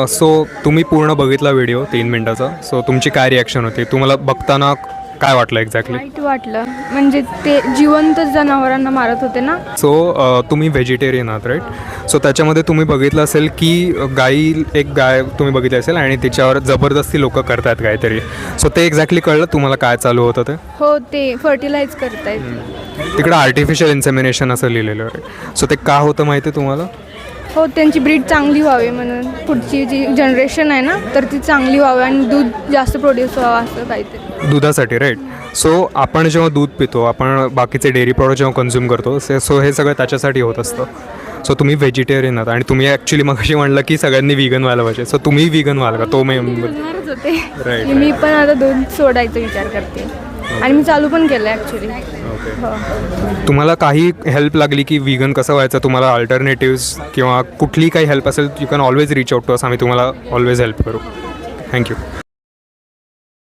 So तुम्ही पूर्ण बघितला व्हिडिओ 3 मिनटाचा. सो तुमची काय रिॲक्शन होती? तुम्हाला बघताना काय वाटलं एक्झॅक्टली? वाईट वाटलं, म्हणजे ते जिवंत जनावरांना मारत होते ना. सो तुम्ही व्हेजिटेरियन आहात राईट? सो त्याच्यामध्ये तुम्ही बघितलं असेल की एक गाय तुम्ही बघितली असेल आणि तिच्यावर जबरदस्ती लोक करतात काहीतरी. सो ते एक्झॅक्टली कळलं तुम्हाला काय चालू होतं ते? हो, ते फर्टिलाइज करतायत. तिकडं आर्टिफिशियल इन्सेमिनेशन असं लिहिलेलं आहे. सो ते का होतं माहिती आहे तुम्हाला? हो, त्यांची ब्रीड चांगली व्हावी म्हणून, पुढची जी जनरेशन आहे ना तर ती चांगली व्हावी आणि दूध जास्त प्रोड्यूस व्हावं असं काहीतरी. दुधासाठी राईट? सो आपण जेव्हा दूध पितो, आपण बाकीचे डेअरी प्रॉडक्ट जेव्हा कन्झ्युम करतो, सो हे सगळं त्याच्यासाठी होत असतं. सो तुम्ही व्हेजिटेरियन आहात आणि तुम्ही ॲक्च्युली मगाशी म्हणलं की सगळ्यांनी व्हीगन व्हायला पाहिजे. सो तुम्ही व्हीगन व्हाल का? तो मी बोलणारच होते राईट. की मी पण आता दूध सोडायचा विचार करते आणि मी चालू पण केलं ॲक्च्युली. हो. तुम्हाला काही हेल्प लागली की व्हीगन कसं व्हायचं, तुम्हाला अल्टरनेटिव्स किंवा कुठली काही हेल्प असेल, you can always reach out to us. आम्ही तुम्हाला ऑलवेज हेल्प करू. थँक्यू.